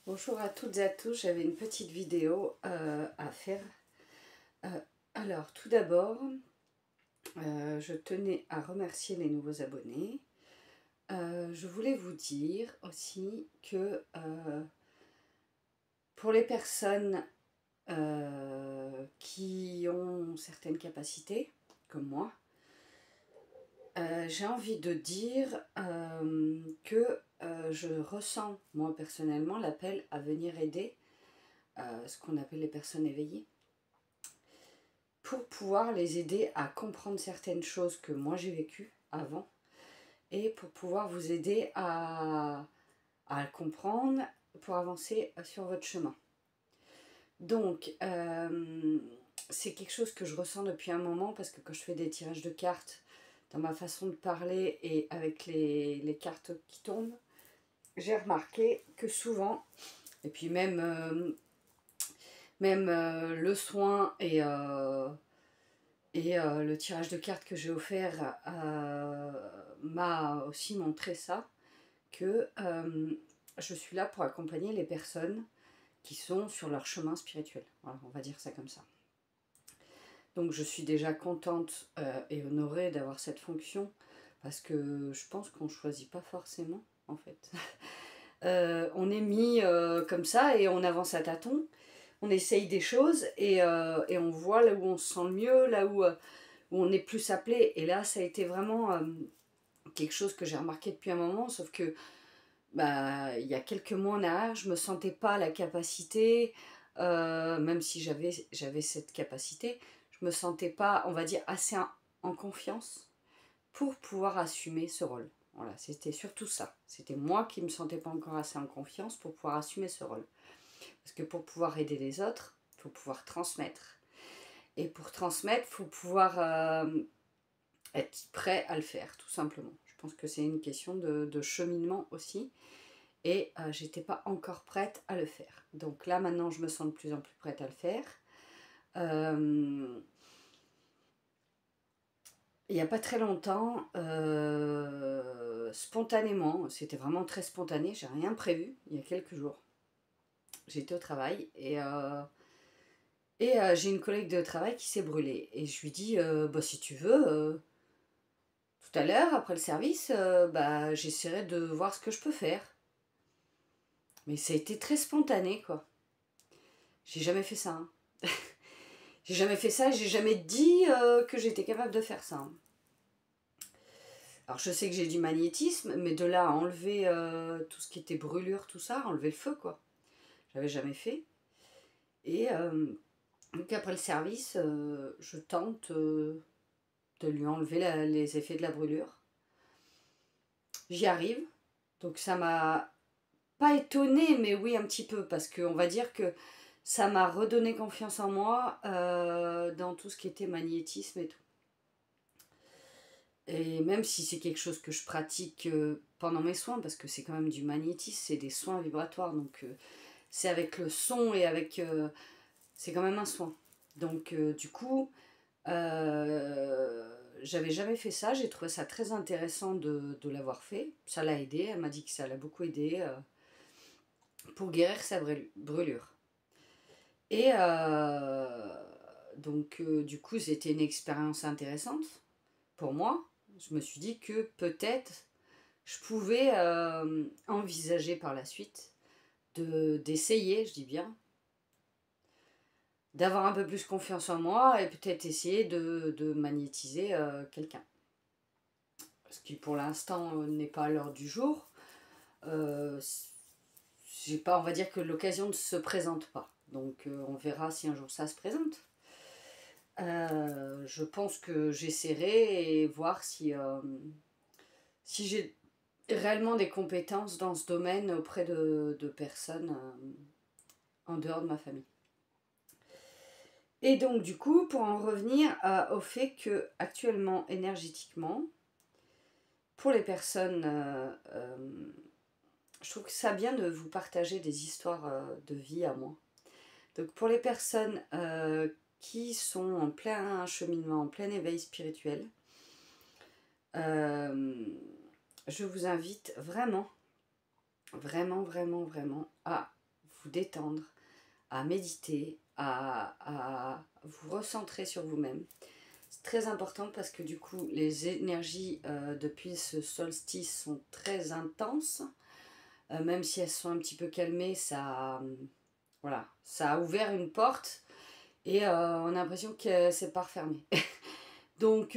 Bonjour à toutes et à tous, j'avais une petite vidéo à faire. Alors tout d'abord, je tenais à remercier les nouveaux abonnés. Je voulais vous dire aussi que pour les personnes qui ont certaines capacités, comme moi, j'ai envie de dire que je ressens, moi personnellement, l'appel à venir aider ce qu'on appelle les personnes éveillées, pour pouvoir les aider à comprendre certaines choses que moi j'ai vécues avant et pour pouvoir vous aider à comprendre pour avancer sur votre chemin. Donc, c'est quelque chose que je ressens depuis un moment parce que quand je fais des tirages de cartes, dans ma façon de parler et avec les cartes qui tombent, j'ai remarqué que souvent, et puis même le soin et le tirage de cartes que j'ai offert m'a aussi montré ça, que je suis là pour accompagner les personnes qui sont sur leur chemin spirituel. Voilà, on va dire ça comme ça. Donc je suis déjà contente et honorée d'avoir cette fonction, parce que je pense qu'on ne choisit pas forcément, en fait. On est mis comme ça et on avance à tâtons. On essaye des choses et on voit là où on se sent le mieux, là où on est plus appelé. Et là, ça a été vraiment quelque chose que j'ai remarqué depuis un moment, sauf que bah, il y a quelques mois en arrière, je me sentais pas la capacité, même si j'avais cette capacité, je me sentais pas, on va dire, assez en confiance pour pouvoir assumer ce rôle. Voilà, c'était surtout ça. C'était moi qui me sentais pas encore assez en confiance pour pouvoir assumer ce rôle. Parce que pour pouvoir aider les autres, il faut pouvoir transmettre. Et pour transmettre, il faut pouvoir être prêt à le faire, tout simplement. Je pense que c'est une question de cheminement aussi. Et j'étais pas encore prête à le faire. Donc là, maintenant, je me sens de plus en plus prête à le faire. Il n'y a pas très longtemps, spontanément, c'était vraiment très spontané, j'ai rien prévu, il y a quelques jours. J'étais au travail et j'ai une collègue de travail qui s'est brûlée. Et je lui dis, bah, si tu veux, tout à l'heure, après le service, bah, j'essaierai de voir ce que je peux faire. Mais ça a été très spontané, quoi. J'ai jamais fait ça. Hein. J'ai jamais fait ça, j'ai jamais dit que j'étais capable de faire ça. Hein. Alors je sais que j'ai du magnétisme, mais de là à enlever tout ce qui était brûlure, tout ça, enlever le feu, quoi. J'avais jamais fait. Et donc après le service, je tente de lui enlever les effets de la brûlure. J'y arrive. Donc ça m'a pas étonnée, mais oui un petit peu, parce qu'on va dire que ça m'a redonné confiance en moi dans tout ce qui était magnétisme et tout. Et même si c'est quelque chose que je pratique pendant mes soins, parce que c'est quand même du magnétisme, c'est des soins vibratoires, donc c'est avec le son et avec... c'est quand même un soin. Donc du coup, j'avais jamais fait ça, j'ai trouvé ça très intéressant de l'avoir fait. Ça l'a aidé, elle m'a dit que ça l'a beaucoup aidé pour guérir sa brûlure. Et donc du coup, c'était une expérience intéressante pour moi. Je me suis dit que peut-être je pouvais envisager par la suite d'essayer, je dis bien, d'avoir un peu plus confiance en moi et peut-être essayer de magnétiser quelqu'un. Ce qui pour l'instant n'est pas à l'heure du jour. J'ai pas, on va dire que l'occasion ne se présente pas. Donc on verra si un jour ça se présente. Je pense que j'essaierai et voir si j'ai réellement des compétences dans ce domaine auprès de personnes en dehors de ma famille. Et donc du coup, pour en revenir au fait que actuellement, énergétiquement, pour les personnes, je trouve que ça bien de vous partager des histoires de vie à moi. Donc pour les personnes qui sont en plein cheminement, en plein éveil spirituel, je vous invite vraiment, vraiment, vraiment, vraiment à vous détendre, à méditer, à vous recentrer sur vous-même. C'est très important parce que du coup, les énergies depuis ce solstice sont très intenses. Même si elles sont un petit peu calmées, voilà, ça a ouvert une porte et on a l'impression que c'est pas refermé. Donc,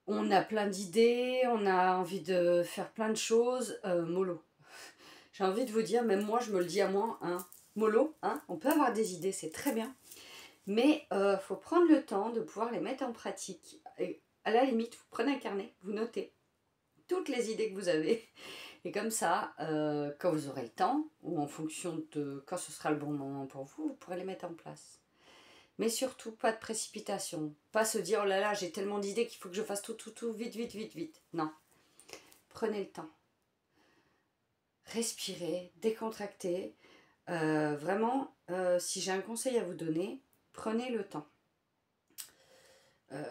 on a plein d'idées, on a envie de faire plein de choses. Mollo. J'ai envie de vous dire, même moi, je me le dis à moi, hein, mollo, hein, on peut avoir des idées, c'est très bien. Mais faut prendre le temps de pouvoir les mettre en pratique. Et à la limite, vous prenez un carnet, vous notez toutes les idées que vous avez. Et comme ça, quand vous aurez le temps, ou en fonction de quand ce sera le bon moment pour vous, vous pourrez les mettre en place. Mais surtout, pas de précipitation. Pas se dire, oh là là, j'ai tellement d'idées qu'il faut que je fasse tout, vite, vite, vite, vite. Non. Prenez le temps. Respirez, décontractez. Vraiment, si j'ai un conseil à vous donner, prenez le temps.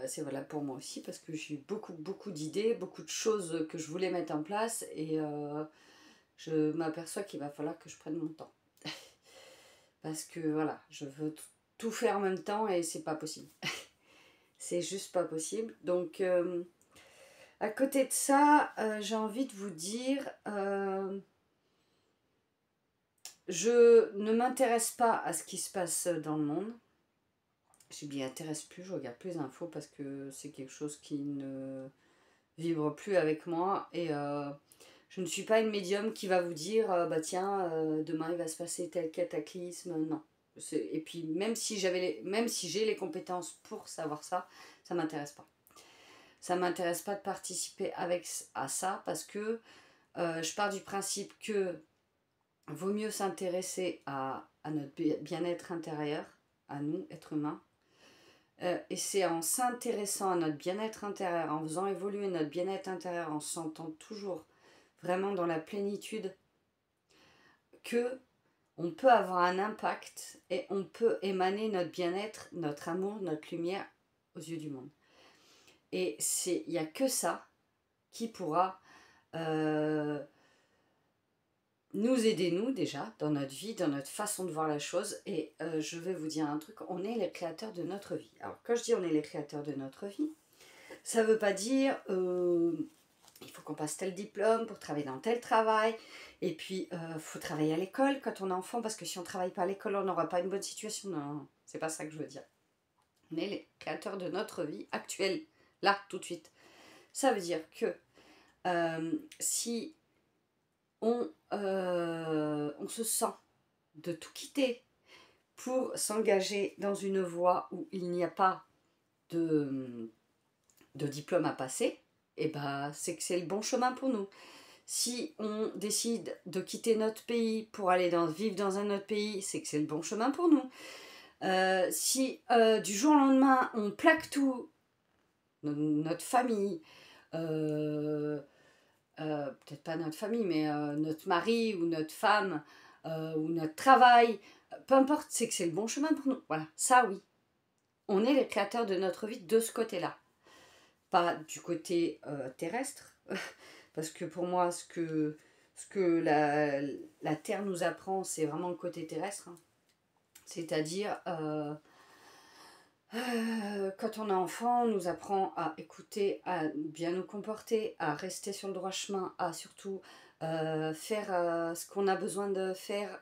C'est valable pour moi aussi parce que j'ai eu beaucoup d'idées, beaucoup de choses que je voulais mettre en place et je m'aperçois qu'il va falloir que je prenne mon temps. Parce que voilà, je veux tout faire en même temps et c'est pas possible. C'est juste pas possible. Donc, à côté de ça, j'ai envie de vous dire, je ne m'intéresse pas à ce qui se passe dans le monde. Je m'y intéresse plus, je regarde plus d'infos parce que c'est quelque chose qui ne vibre plus avec moi et je ne suis pas une médium qui va vous dire bah tiens demain il va se passer tel cataclysme, non. Et puis même si j'ai les compétences pour savoir ça, ça m'intéresse pas. Ça m'intéresse pas de participer à ça parce que je pars du principe que vaut mieux s'intéresser à notre bien-être intérieur, à nous, êtres humains. Et c'est en s'intéressant à notre bien-être intérieur, en faisant évoluer notre bien-être intérieur, en se sentant toujours vraiment dans la plénitude, que on peut avoir un impact et on peut émaner notre bien-être, notre amour, notre lumière aux yeux du monde. Et il n'y a que ça qui pourra nous aider, nous, déjà, dans notre vie, dans notre façon de voir la chose. Et je vais vous dire un truc, on est les créateurs de notre vie. Alors, quand je dis on est les créateurs de notre vie, ça ne veut pas dire il faut qu'on passe tel diplôme pour travailler dans tel travail. Et puis, faut travailler à l'école quand on est enfant, parce que si on ne travaille pas à l'école, on n'aura pas une bonne situation. Non, c'est pas ça que je veux dire. On est les créateurs de notre vie actuelle, là, tout de suite. Ça veut dire que si on se sent de tout quitter pour s'engager dans une voie où il n'y a pas de diplôme à passer, et ben c'est que c'est le bon chemin pour nous. Si on décide de quitter notre pays pour aller vivre dans un autre pays, c'est que c'est le bon chemin pour nous. Si du jour au lendemain on plaque tout, notre famille, peut-être pas notre famille, mais notre mari ou notre femme ou notre travail, peu importe, c'est que c'est le bon chemin pour nous. Voilà, ça oui. On est les créateurs de notre vie de ce côté-là. Pas du côté terrestre, parce que pour moi, ce que la Terre nous apprend, c'est vraiment le côté terrestre. Hein. C'est-à-dire, quand on est enfant, on nous apprend à écouter, à bien nous comporter, à rester sur le droit chemin, à surtout faire ce qu'on a besoin de faire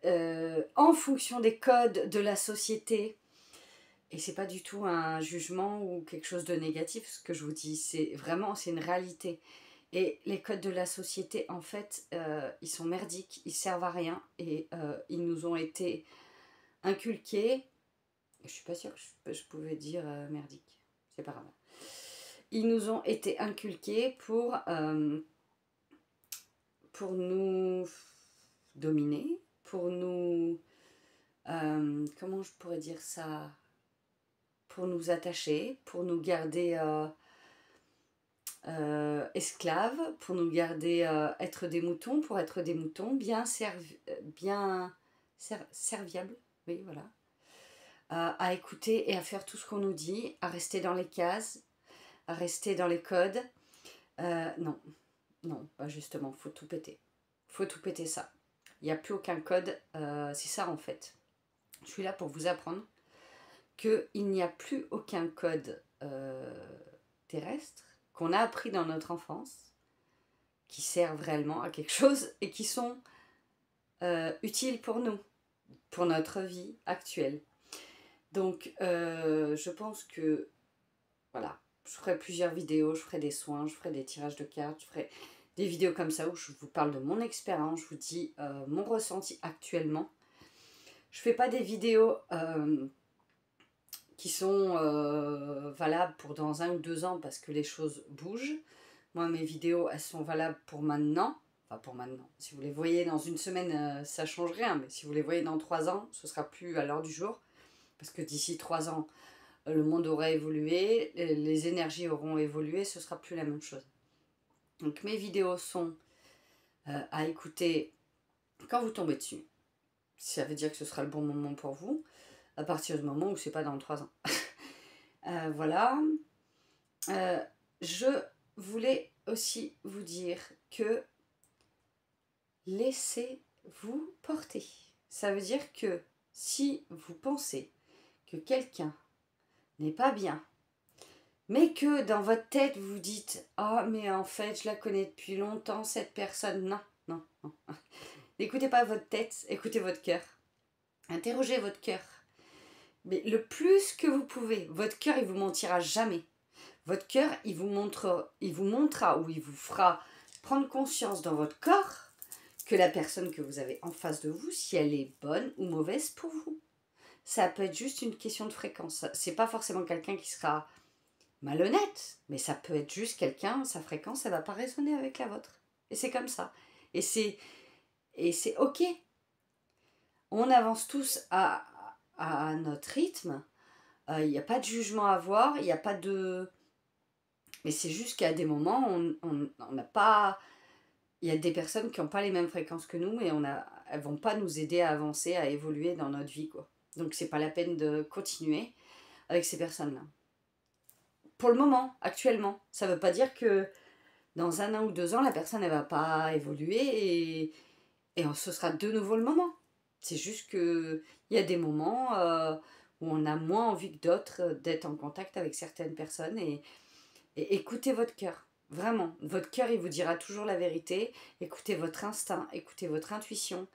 en fonction des codes de la société. Et c'est pas du tout un jugement ou quelque chose de négatif, ce que je vous dis. C'est une réalité. Et les codes de la société, en fait, ils sont merdiques, ils servent à rien. Et ils nous ont été inculqués. Je suis pas sûre que je pouvais dire merdique. C'est pas grave. Ils nous ont été inculqués pour nous dominer, pour nous... comment je pourrais dire ça, pour nous attacher, pour nous garder esclaves, pour nous garder être des moutons, pour être des moutons bien serviables, oui voilà, à écouter et à faire tout ce qu'on nous dit, à rester dans les cases, à rester dans les codes. Non, bah justement, faut tout péter. faut tout péter ça. Il n'y a plus aucun code, c'est ça en fait. Je suis là pour vous apprendre qu'il n'y a plus aucun code terrestre qu'on a appris dans notre enfance, qui servent réellement à quelque chose et qui sont utiles pour nous, pour notre vie actuelle. Donc, je pense que, voilà, je ferai plusieurs vidéos, je ferai des soins, je ferai des tirages de cartes, je ferai des vidéos comme ça où je vous parle de mon expérience, je vous dis mon ressenti actuellement. Je fais pas des vidéos qui sont valables pour dans 1 ou 2 ans parce que les choses bougent. Moi, mes vidéos, elles sont valables pour maintenant. Enfin, pour maintenant. Si vous les voyez dans 1 semaine, ça change rien. Mais si vous les voyez dans 3 ans, ce sera plus à l'heure du jour. Parce que d'ici 3 ans, le monde aura évolué, les énergies auront évolué, ce sera plus la même chose. Donc mes vidéos sont à écouter quand vous tombez dessus. Ça veut dire que ce sera le bon moment pour vous, à partir du moment où c'est pas dans 3 ans. Voilà. Je voulais aussi vous dire que laissez-vous porter. Ça veut dire que si vous pensez que quelqu'un n'est pas bien, mais que dans votre tête vous dites « Ah, mais en fait, je la connais depuis longtemps, cette personne. » Non, non, non. N'écoutez pas votre tête, écoutez votre cœur. Interrogez votre cœur. Mais le plus que vous pouvez, votre cœur, il vous mentira jamais. Votre cœur, il vous montrera ou il vous fera prendre conscience dans votre corps que la personne que vous avez en face de vous, si elle est bonne ou mauvaise pour vous. Ça peut être juste une question de fréquence. C'est pas forcément quelqu'un qui sera malhonnête, mais ça peut être juste quelqu'un, sa fréquence, elle va pas résonner avec la vôtre. Et c'est comme ça. Et c'est ok. On avance tous à notre rythme. Il n'y a pas de jugement à avoir, il n'y a pas de... Mais c'est juste qu'à des moments, on n'a pas... Il y a des personnes qui n'ont pas les mêmes fréquences que nous et elles ne vont pas nous aider à avancer, à évoluer dans notre vie, quoi. Donc c'est pas la peine de continuer avec ces personnes-là. Pour le moment, actuellement, ça ne veut pas dire que dans 1 an ou 2 ans, la personne ne va pas évoluer et ce sera de nouveau le moment. C'est juste qu'il y a des moments où on a moins envie que d'autres d'être en contact avec certaines personnes et écoutez votre cœur. Vraiment, votre cœur, il vous dira toujours la vérité. Écoutez votre instinct, écoutez votre intuition.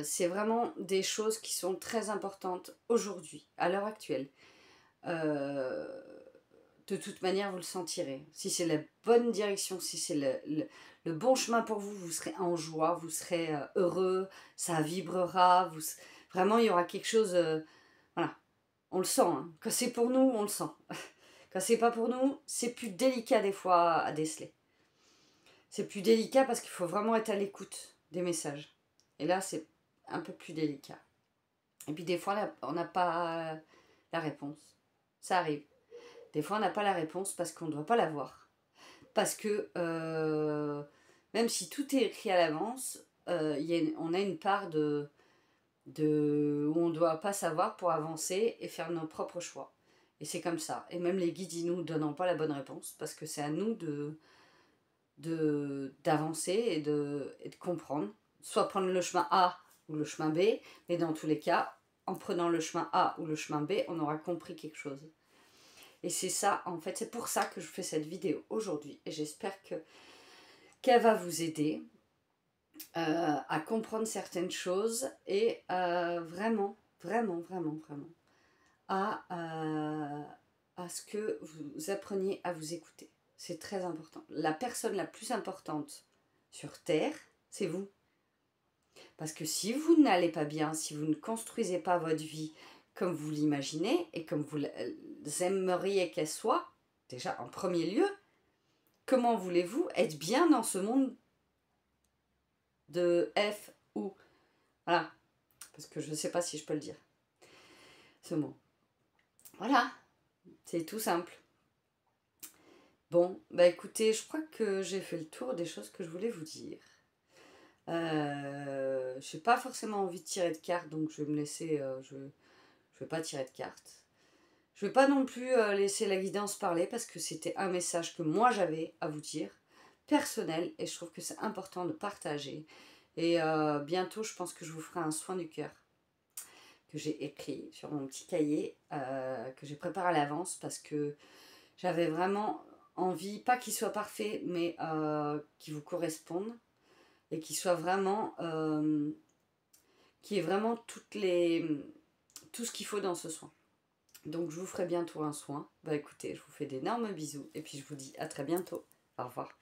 C'est vraiment des choses qui sont très importantes aujourd'hui, à l'heure actuelle. De toute manière, vous le sentirez. Si c'est la bonne direction, si c'est le bon chemin pour vous, vous serez en joie, vous serez heureux, ça vibrera. Vraiment, il y aura quelque chose... voilà, on le sent. Hein. Quand c'est pour nous, on le sent. Quand c'est pas pour nous, c'est plus délicat des fois à déceler. C'est plus délicat parce qu'il faut vraiment être à l'écoute des messages. Et là, c'est un peu plus délicat. Et puis des fois, là, on n'a pas la réponse. Ça arrive. Des fois, on n'a pas la réponse parce qu'on ne doit pas l'avoir. Parce que même si tout est écrit à l'avance, on a une part où on ne doit pas savoir pour avancer et faire nos propres choix. Et c'est comme ça. Et même les guides, ils ne nous donnent pas la bonne réponse parce que c'est à nous d'avancer et de comprendre. Soit prendre le chemin A ou le chemin B, mais dans tous les cas, en prenant le chemin A ou le chemin B, on aura compris quelque chose. Et c'est ça, en fait, c'est pour ça que je fais cette vidéo aujourd'hui. Et j'espère qu'elle va vous aider à comprendre certaines choses et vraiment, vraiment, vraiment, vraiment à ce que vous appreniez à vous écouter. C'est très important. La personne la plus importante sur Terre, c'est vous. Parce que si vous n'allez pas bien, si vous ne construisez pas votre vie comme vous l'imaginez et comme vous aimeriez qu'elle soit, déjà en premier lieu, comment voulez-vous être bien dans ce monde de F ou... Voilà, parce que je ne sais pas si je peux le dire, ce mot. Voilà, c'est tout simple. Bon, bah écoutez, je crois que j'ai fait le tour des choses que je voulais vous dire. Je n'ai pas forcément envie de tirer de cartes, donc je vais me laisser... je vais pas tirer de cartes. Je vais pas non plus laisser la guidance parler parce que c'était un message que moi j'avais à vous dire. personnel et je trouve que c'est important de partager. Et bientôt, je pense que je vous ferai un soin du cœur que j'ai écrit sur mon petit cahier, que j'ai préparé à l'avance parce que j'avais vraiment envie, pas qu'il soit parfait, mais qu'il vous corresponde et qu'il soit vraiment, qu'il y ait vraiment tout ce qu'il faut dans ce soin. Donc je vous ferai bientôt un soin. Bah écoutez, je vous fais d'énormes bisous et puis je vous dis à très bientôt. Au revoir.